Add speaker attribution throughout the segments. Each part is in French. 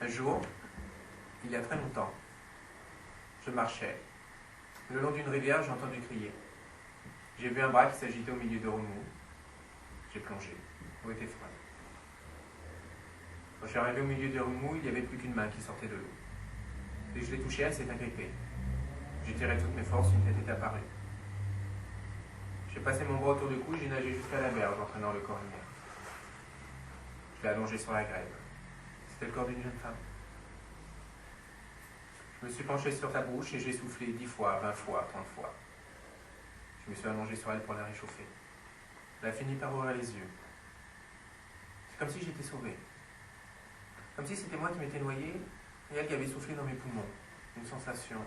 Speaker 1: Un jour, il y a très longtemps, je marchais. Le long d'une rivière, j'ai entendu crier. J'ai vu un bras qui s'agitait au milieu de remous. J'ai plongé. L'eau était froide. Quand je suis arrivé au milieu des remous, il n'y avait plus qu'une main qui sortait de l'eau. Dès que je l'ai touchée, elle s'est agrippée. J'ai tiré toutes mes forces, une tête est apparue. J'ai passé mon bras autour du cou et j'ai nagé jusqu'à la berge, entraînant le corps lumière. Je l'ai allongé sur la grève. C'était le corps d'une jeune femme. Je me suis penché sur sa bouche et j'ai soufflé 10 fois, 20 fois, 30 fois. Je me suis allongé sur elle pour la réchauffer. Elle a fini par ouvrir les yeux. C'est comme si j'étais sauvé. Comme si c'était moi qui m'étais noyé et elle qui avait soufflé dans mes poumons. Une sensation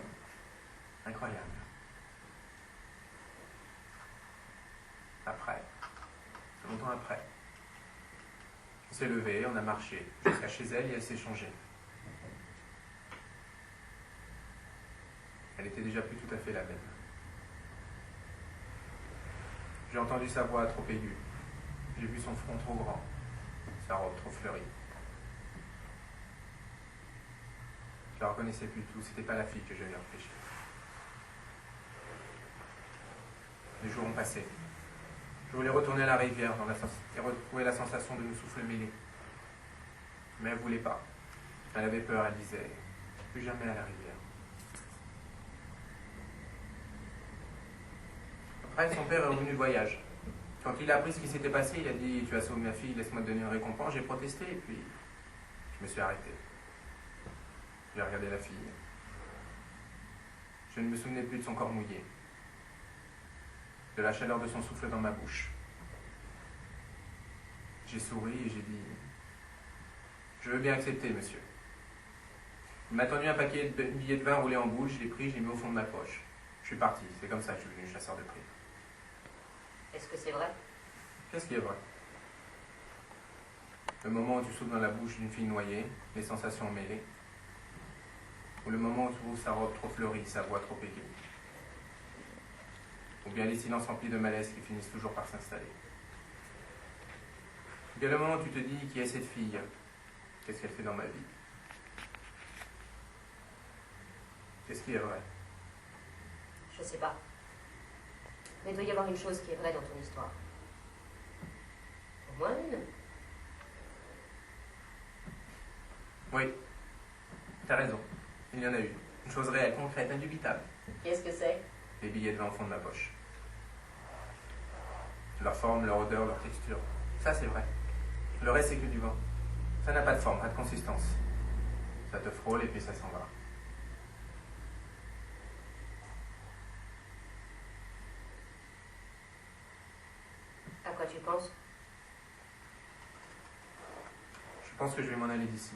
Speaker 1: incroyable. Après, longtemps après, on s'est levé, on a marché jusqu'à chez elle et elle s'est changée. Elle était déjà plus tout à fait la même. J'ai entendu sa voix trop aiguë. J'ai vu son front trop grand, sa robe trop fleurie. Je la reconnaissais plus tout, c'était pas la fille que j'avais repêchée. Les jours ont passé. Je voulais retourner à la rivière et retrouver la sensation de nos souffles mêlés. Mais elle ne voulait pas. Elle avait peur, elle disait « Plus jamais à la rivière ». Après, son père est revenu de voyage. Quand il a appris ce qui s'était passé, il a dit « Tu as sauvé ma fille, laisse-moi te donner une récompense ». J'ai protesté et puis je me suis arrêté. J'ai regardé la fille. Je ne me souvenais plus de son corps mouillé, de la chaleur de son souffle dans ma bouche. J'ai souri et j'ai dit « Je veux bien accepter, monsieur ». Il m'a tendu un paquet de billets de vin roulés en boule, je l'ai pris, je l'ai mis au fond de ma poche. Je suis parti, c'est comme ça que je suis devenu chasseur de primes.
Speaker 2: Est-ce que c'est vrai?
Speaker 1: Qu'est-ce qui est vrai? Le moment où tu souffles dans la bouche d'une fille noyée, les sensations mêlées. Ou le moment où tu trouves sa robe trop fleurie, sa voix trop aiguë. Ou bien les silences remplis de malaise qui finissent toujours par s'installer. Ou bien le moment où tu te dis qui est cette fille? Qu'est-ce qu'elle fait dans ma vie? Qu'est-ce qui est vrai?
Speaker 2: Je sais pas. Mais il doit y avoir une chose qui est vraie dans ton histoire. Au moins une.
Speaker 1: Oui, t'as raison. Il y en a une. Une chose réelle, concrète, indubitable.
Speaker 2: Qu'est-ce que c'est?
Speaker 1: Les billets de vin au fond de ma poche. Leur forme, leur odeur, leur texture. Ça, c'est vrai. Le reste, c'est que du vent. Ça n'a pas de forme, pas de consistance. Ça te frôle et puis ça s'en va.
Speaker 2: À quoi tu penses?
Speaker 1: Je pense que je vais m'en aller d'ici.